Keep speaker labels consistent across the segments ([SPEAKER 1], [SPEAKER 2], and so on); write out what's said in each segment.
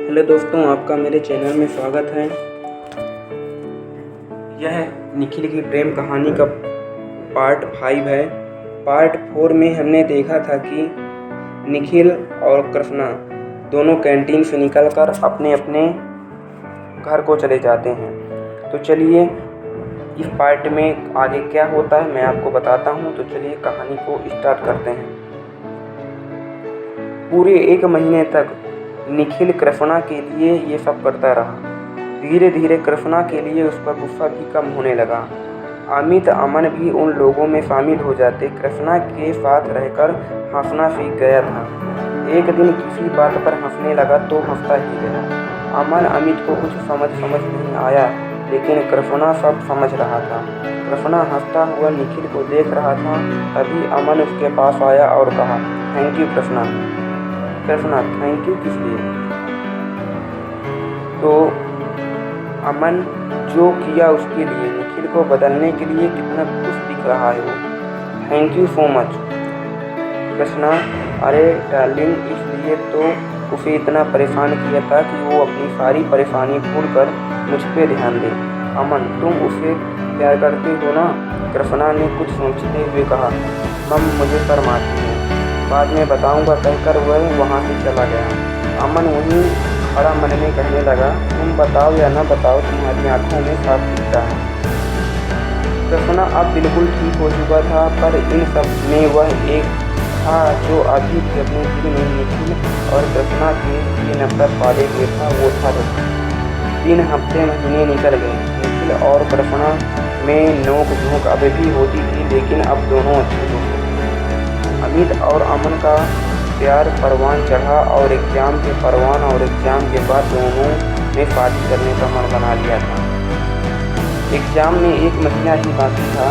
[SPEAKER 1] Hello दोस्तों, आपका मेरे चैनल में स्वागत है। यह निखिल की प्रेम कहानी का पार्ट 5 है। पार्ट 4 में हमने देखा था कि निखिल और कृष्णा दोनों कैंटीन से निकलकर अपने अपने घर को चले जाते हैं। तो चलिए इस पार्ट में आगे क्या होता है मैं आपको बताता हूँ। तो चलिए कहानी को स्टार्ट करते हैं। पूरे 1 महीने तक निखिल कृष्णा के लिए ये सब करता रहा। धीरे धीरे कृष्णा के लिए उस पर गुस्सा भी कम होने लगा। अमित अमन भी उन लोगों में शामिल हो जाते। कृष्णा के साथ रहकर हंसना सीख गया था। एक दिन किसी बात पर हंसने लगा तो हंसता ही गया। अमन अमित को कुछ समझ नहीं आया, लेकिन कृष्णा सब समझ रहा था। कृष्णा हंसता हुआ निखिल को देख रहा था। तभी अमन उसके पास आया और कहा, thank you Krishna. Krishna, thank you किस लिए? तो अमन जो किया उसके लिए, निखिल को बदलने के लिए कितना खुश दिख रहा है वो। Thank you so much Krishna. अरे डार्लिंग, इसलिए तो उसे इतना परेशान किया था कि वो अपनी सारी परेशानी भूलकर मुझ पे ध्यान दे। अमन, तुम उसे प्यार करते हो ना? कृष्णा ने कुछ सोचते हुए कहा, मम मुझे शर्म आती है, बाद में बताऊंगा कहकर वह वहाँ से चला गया। अमन वहीं खड़ा मन में कहने लगा, तुम बताओ या न बताओ, तुम्हारी आंखों में साफ दिखता है। कृष्णा अब बिल्कुल ठीक हो चुका था, पर इन सब में वह एक था जो अभी भी अपने दिल में निखिल और कृष्णा के लिए नफरत पाले हुए था, वो था रुख। 3 हफ्ते महीने निकल गए। निखिल और कृष्णा में नोक झोंक अभी भी होती थी, लेकिन अब दोनों अच्छे दोस्त थे। अमित और अमन का प्यार परवान चढ़ा और एग्ज़ाम के बाद दोनों ने शादी करने का मन बना लिया था। एग्ज़ाम में 1 महीना ही बाकी था।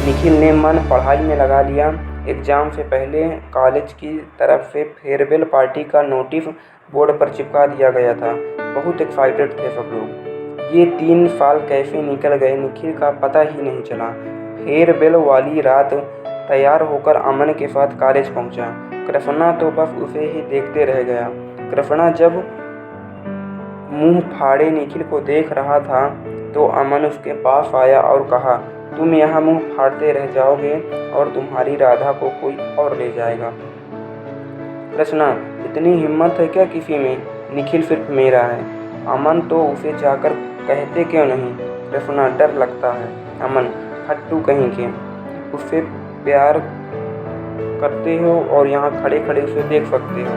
[SPEAKER 1] निखिल ने मन पढ़ाई में लगा लिया। एग्ज़ाम से पहले कॉलेज की तरफ से फेयरवेल पार्टी का नोटिस बोर्ड पर चिपका दिया गया था। बहुत एक्साइटेड थे सब लोग। ये 3 साल कैसे निकल गए निखिल का पता ही नहीं चला। फेयरवेल वाली रात तैयार होकर अमन के साथ कॉलेज पहुंचा। कृष्णा तो बस उसे ही देखते रह गया। कृष्णा जब मुंह फाड़े निखिल को देख रहा था तो अमन उसके पास आया और कहा, तुम यहाँ मुंह फाड़ते रह जाओगे और तुम्हारी राधा को कोई और ले जाएगा। कृष्णा, इतनी हिम्मत है क्या किसी में? निखिल सिर्फ मेरा है। अमन, तो उसे जाकर कहते क्यों नहीं? कृष्णा, डर लगता है। अमन, फट्टू कहीं के, उससे प्यार करते हो और यहाँ खड़े खड़े उसे देख सकते हो,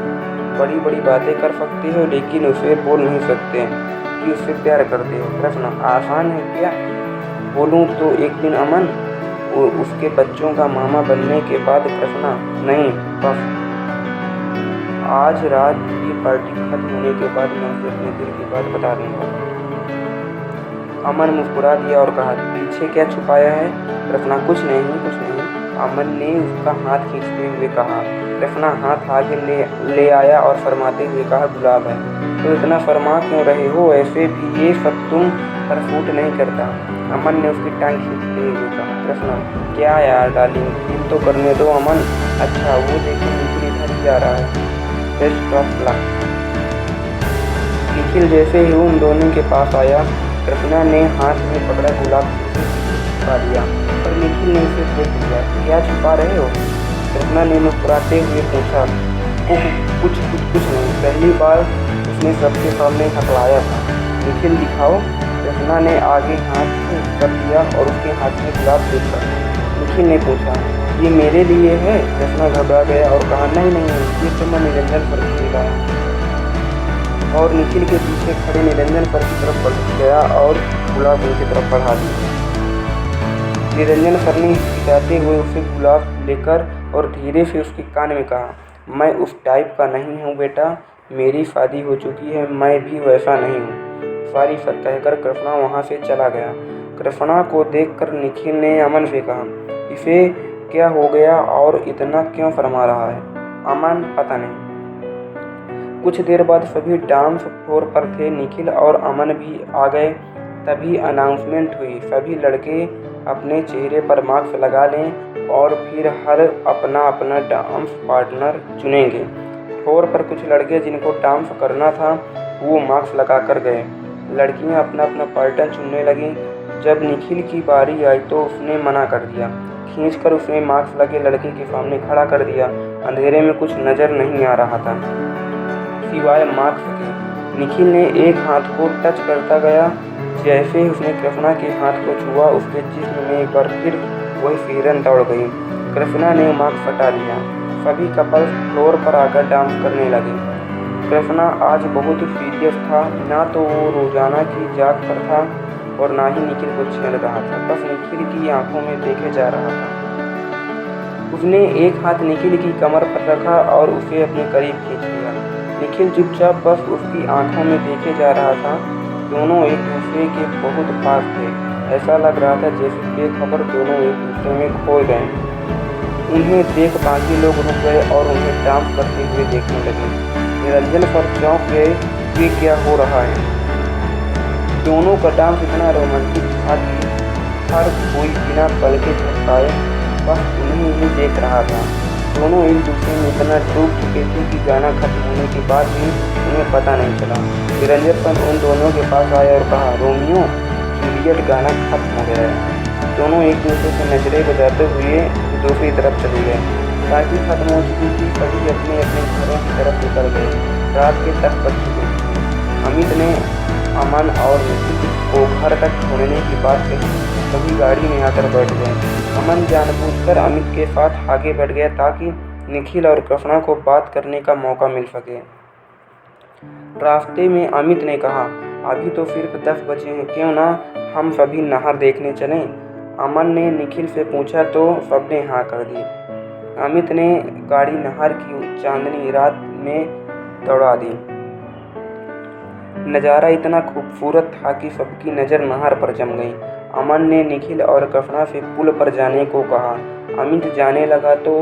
[SPEAKER 1] बड़ी बड़ी बातें कर सकते हो, लेकिन उसे बोल नहीं सकते कि उससे प्यार करते हो। कृष्णा, आसान है क्या बोलूँ तो एक दिन अमन उसके बच्चों का मामा बनने के बाद? कृष्णा, नहीं, बस आज रात की पार्टी खत्म होने के बाद मैं उसे अपने दिल की बात बता दूंगा। अमन मुस्कुरा दिया और कहा, पीछे क्या छुपाया है? कृष्णा, कुछ नहीं। अमन ने उसका हाथ खींचते हुए कहा। कृष्णा हाथ आगे ले आया और फरमाते हुए कहा, गुलाब है। तो इतना फरमा क्यों रहे हो? ऐसे भी ये सब तुम पर सूट नहीं करता। अमन ने उसकी टांग खींचते हुए कहा। कृष्णा, क्या यार डार्लिंग, फील तो करने दो। अमन, अच्छा वो देखो निखिल इधर ही आ रहा है। Best of luck. निखिल जैसे ही उन दोनों के पास आया, कृष्णा ने हाथ में पकड़ा गुलाब छुपा दिया, पर निखिल ने उसे देख लिया। क्या छुपा रहे हो? कृष्णा ने मुस्कुराते हुए पूछा। कुछ नहीं। पहली बार उसने सबके सामने हकलाया था। निखिल, दिखाओ। कृष्णा ने आगे हाथ कर दिया और उसके हाथ में गुलाब देखा। निखिल ने पूछा, ये मेरे लिए है? कृष्णा घबरा गया और कहा, नहीं, ये तो मैं निरंजन पर खरीदा है। और निखिल के पीछे खड़े निरंजन सर की तरफ बढ़ गया और गुलाब उनकी तरफ बढ़ा दिया। निरंजन सर ने हिचकिचाते हुए उसे गुलाब लेकर और धीरे से उसके कान में कहा, मैं उस टाइप का नहीं हूँ बेटा, मेरी शादी हो चुकी है, मैं भी वैसा नहीं हूँ। सॉरी सर कहकर कृष्णा वहाँ से चला गया। कृष्णा को देखकर निखिल ने अमन से कहा, इसे क्या हो गया और इतना क्यों फरमा रहा है? अमन, पता नहीं। कुछ देर बाद सभी डांस फ्लोर पर थे। निखिल और अमन भी आ गए। तभी अनाउंसमेंट हुई, सभी लड़के अपने चेहरे पर मास्क लगा लें और फिर हर अपना अपना डांस पार्टनर चुनेंगे। फ्लोर पर कुछ लड़के जिनको डांस करना था वो मास्क लगाकर गए। लड़कियां अपना अपना पैटर्न चुनने लगीं। जब निखिल की बारी आई तो उसने मना कर दिया। खींचकर उसने मास्क लगे लड़के के सामने खड़ा कर दिया। अंधेरे में कुछ नज़र नहीं आ रहा था सिवाय मास्क के। निखिल ने एक हाथ को टच करता गया। जैसे ही उसने कृष्णा के हाथ को छुआ, उसके जिस्म में एक बार फिर वही सिहरन दौड़ गई। कृष्णा ने मास्क हटा लिया। सभी कपल्स फ्लोर पर आकर डांस करने लगे। कृष्णा आज बहुत सीरियस था। ना तो वो रोजाना की जाग पर था और ना ही निखिल को छेड़ रहा था। बस निखिल की आंखों में देखे जा रहा था। उसने एक हाथ निखिल की कमर पर रखा और उसे अपने करीब खींच लिया। निखिल चुपचाप बस उसकी आंखों में देखे जा रहा था। दोनों एक दूसरे के बहुत पास थे। ऐसा लग रहा था जैसे बेखबर दोनों एक दूसरे में खो गए। उन्हें देख बाकी लोग रुक गए और उन्हें डांस करते हुए देखने लगे। निरंजन पर चौंक गए, ये क्या हो रहा है। दोनों का डांस इतना रोमांटिक था कि हर कोई बिना पलके झपकाए बस उन्हें ही देख रहा था। दोनों एक दूसरे में इतना डूब चुके थे कि गाना खत्म होने के बाद भी उन्हें पता नहीं चला। निरंजन पर उन दोनों के पास आया और कहा, रोमियो जूलियट गाना खत्म हो गया है। दोनों एक दूसरे से नजरें बजाते हुए दूसरी तरफ चले गए। पार्टी खत्म हो चुकी थी। सभी अपने अपने घरों की तरफ निकल गए। रात के 10 बज चुके थे। अमित ने अमन और निखिल को घर तक छोड़ने की बात कही। सभी गाड़ी में आकर बैठ गए। अमन जानबूझकर अमित के साथ आगे बैठ गया ताकि निखिल और कृष्णा को बात करने का मौका मिल सके। रास्ते में अमित ने कहा, अभी तो सिर्फ 10 बजे हैं, क्यों ना हम सभी नहर देखने चलें। अमन ने निखिल से पूछा तो सबने हाँ कर दी। अमित ने गाड़ी नहर की चांदनी रात में दौड़ा दी। नज़ारा इतना खूबसूरत था कि सबकी नज़र नहर पर जम गई। अमन ने निखिल और कृष्णा से पुल पर जाने को कहा। अमित जाने लगा तो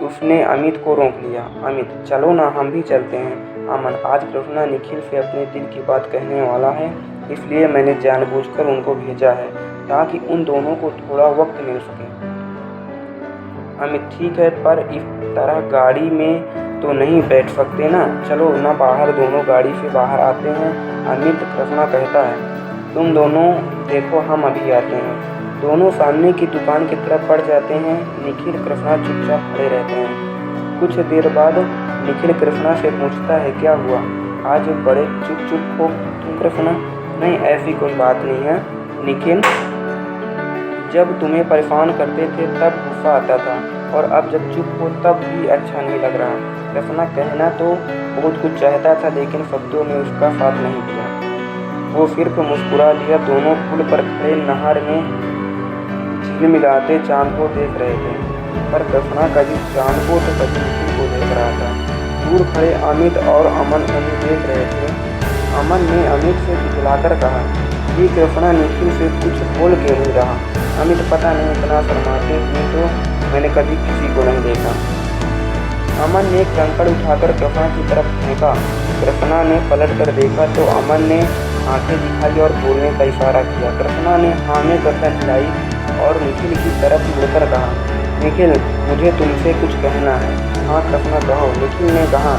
[SPEAKER 1] उसने अमित को रोक लिया। अमित, चलो ना, हम भी चलते हैं। अमन, आज कृष्णा निखिल से अपने दिल की बात कहने वाला है, इसलिए मैंने जानबूझकर उनको भेजा है ताकि उन दोनों को थोड़ा वक्त मिल सके। अमित, ठीक है, पर इस तरह गाड़ी में तो नहीं बैठ सकते ना। चलो ना बाहर, दोनों गाड़ी से बाहर आते हैं। अमित, कृष्णा कहता है, तुम दोनों देखो, हम अभी आते हैं। दोनों सामने की दुकान की तरफ बढ़ जाते हैं। निखिल कृष्णा चुपचाप खड़े रहते हैं। कुछ देर बाद निखिल कृष्णा से पूछता है, क्या हुआ, आज बड़े चुप चुप हो तुम कृष्णा। नहीं, ऐसी कोई बात नहीं है निखिल, जब तुम्हें परेशान करते थे तब गुस्सा आता था और अब जब चुप हो तब भी अच्छा नहीं लग रहा। कृष्णा कहना तो बहुत कुछ चाहता था लेकिन शब्दों में उसका साथ नहीं दिया। वो सिर्फ मुस्कुरा दिया। दोनों पुल पर खड़े नहर में झिलमिलाते चांद को देख रहे थे, पर कृष्णा कभी चांद को तो कभी निखिल को देख रहा था। दूर खड़े अमित और अमन उन्हें देख रहे थे। अमन ने अमित से दिखलाकर कहा, ये कृष्णा निखिल से कुछ बोल क्यों नहीं रहा। अमित, पता नहीं, इतना शर्माते हुए तो मैंने कभी किसी को नहीं देखा। अमन ने कंकड़ उठाकर कृष्णा की तरफ फेंका। कृष्णा ने पलट कर देखा तो अमन ने आंखें दिखाई और बोलने का इशारा किया। कृष्णा ने हाँ में गर्दन हिलाई और निखिल की तरफ मुड़कर कहा, निखिल, मुझे तुमसे कुछ कहना है। हाँ कृष्णा, कहो, निखिल ने कहा।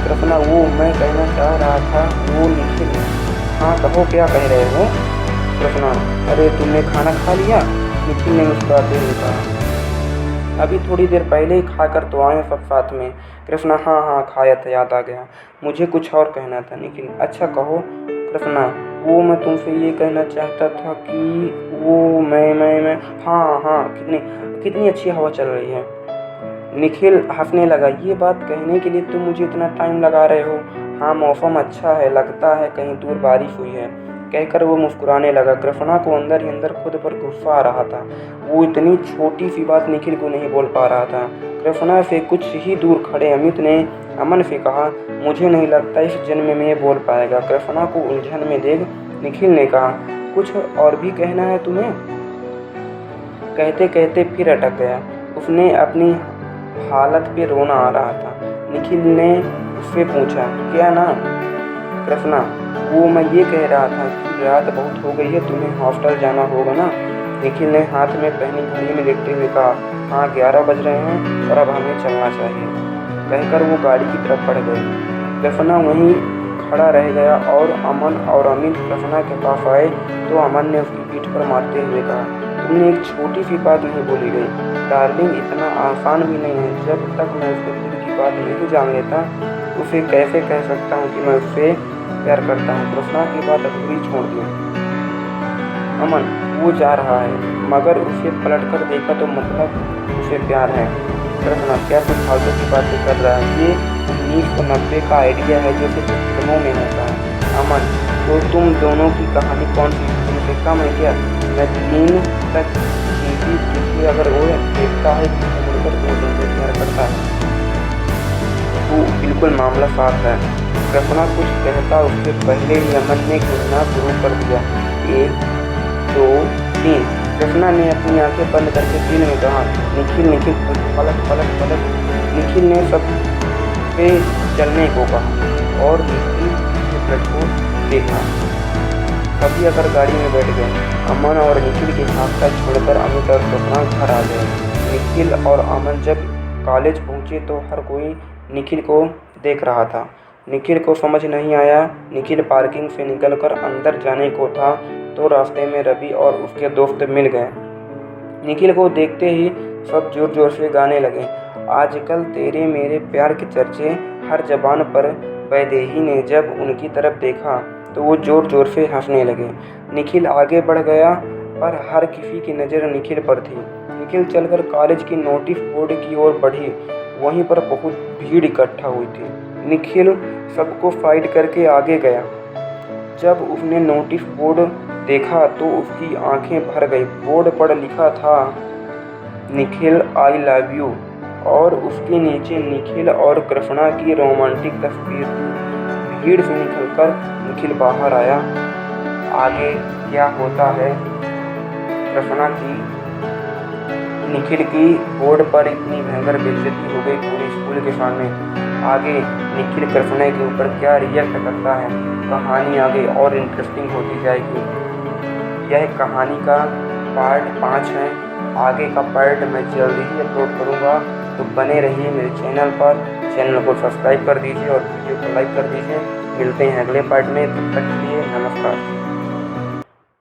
[SPEAKER 1] कृष्णा, वो मैं कहना चाह रहा था, वो निखिल। हाँ कहो, क्या कह रहे हो। कृष्णा, अरे तुमने खाना खा लिया। निखिल ने मुस्कुराते हुए कहा, अभी थोड़ी देर पहले ही खाकर तो आए सब साथ में। कृष्णा, हाँ हाँ खाया था, याद आ गया, मुझे कुछ और कहना था। निखिल, अच्छा कहो। कृष्णा, वो मैं तुमसे ये कहना चाहता था कि वो मैं हाँ हाँ कितनी अच्छी हवा चल रही है। निखिल हंसने लगा, ये बात कहने के लिए तुम मुझे इतना टाइम लगा रहे हो। हाँ मौसम अच्छा है, लगता है कहीं दूर बारिश हुई है, कहकर वो मुस्कुराने लगा। कृष्णा को अंदर ही अंदर खुद पर गुस्सा आ रहा था। वो इतनी छोटी सी बात निखिल को नहीं बोल पा रहा था। कृष्णा से कुछ ही दूर खड़े अमित ने अमन से कहा, मुझे नहीं लगता इस जन्म में ये बोल पाएगा। कृष्णा को उलझन में देख निखिल ने कहा, कुछ और भी कहना है तुम्हें। कहते कहते फिर अटक गया। उसने अपनी हालत पे रोना आ रहा था। निखिल ने उससे पूछा, क्या ना। कृष्णा, वो मैं ये कह रहा था कि रात बहुत हो गई है, तुम्हें हॉस्टल जाना होगा ना। निखिल ने हाथ में पहनी घड़ी में देखते हुए कहा, हाँ 11 बज रहे हैं और अब हमें चलना चाहिए। कहकर वो गाड़ी की तरफ बढ़ गए। कृष्णा वहीं खड़ा रह गया और अमन और अमित कृष्णा के पास आए तो अमन ने उसकी पीठ पर मारते हुए कहा, तुमने एक छोटी सी बात नहीं बोली गई डार्लिंग, इतना आसान भी नहीं है। जब तक मैं उसके दिल की बात नहीं जान लेता उसे कैसे कह सकता हूँ कि मैं उससे प्यार करता हूँ। कृष्णा की बात अधूरी छोड़ दी। अमन, वो जा रहा है मगर उसे पलटकर देखा तो मतलब उसे प्यार है। कृष्णा, क्या कुछ फालतू की बातें कर रहा है? ये 1990 का आइडिया है जो सिर्फ फिल्मों में होता है। अमन, तो तुम दोनों की कहानी कौन सी तुमसे कम है क्या? मैं 3 तक गिनती इसलिए अगर वो देखता है कि मुड़कर 2 दिन से प्यार करता है तो बिल्कुल मामला साफ है। कृष्णा कुछ कहता उससे पहले ही अमन ने गिनना शुरू कर दिया। 1 2 3। कृष्णा ने अपनी आंखें बंद करके दिल में कहा, निखिल निखिल पलट पलट पलट। निखिल ने सब पे चलने को कहा और निखिल के पलट को देखा। सभी अगर गाड़ी में बैठ गए। अमन और निखिल के साथ साथ छोड़कर अमित और कृष्णा घर आ गए। निखिल और अमन जब कॉलेज पहुंचे तो हर कोई निखिल को देख रहा था। निखिल को समझ नहीं आया। निखिल पार्किंग से निकलकर अंदर जाने को था तो रास्ते में रवि और उसके दोस्त मिल गए। निखिल को देखते ही सब जोर जोर से गाने लगे। आजकल तेरे मेरे प्यार के चर्चे हर जबान पर। वैदेही ने जब उनकी तरफ देखा तो वो जोर जोर से हंसने लगे। निखिल आगे बढ़ गया पर हर किसी की नज़र निखिल पर थी। निखिल चलकर कॉलेज की नोटिस बोर्ड की ओर बढ़ी। वहीं पर बहुत भीड़ इकट्ठा हुई थी। निखिल सबको फाइट करके आगे गया। जब उसने नोटिस बोर्ड देखा तो उसकी आंखें भर गई। बोर्ड पर लिखा था, निखिल आई लव यू, और उसके नीचे निखिल और कृष्णा की रोमांटिक तस्वीर थी। भीड़ से निकलकर निखिल बाहर आया। आगे क्या होता है? कृष्णा की निखिल की बोर्ड पर इतनी भयंकर बेइज्जती हो गई पूरे स्कूल के सामने। आगे निखिल कृष्णा के ऊपर क्या रिएक्ट करता है, कहानी आगे और इंटरेस्टिंग होती जाएगी। यह कहानी का पार्ट 5 है। आगे का पार्ट मैं जल्दी ही अपलोड करूँगा, तो बने रहिए मेरे चैनल पर। चैनल को सब्सक्राइब कर दीजिए और वीडियो को लाइक कर दीजिए। मिलते हैं अगले पार्ट में, तब तक के लिए नमस्कार।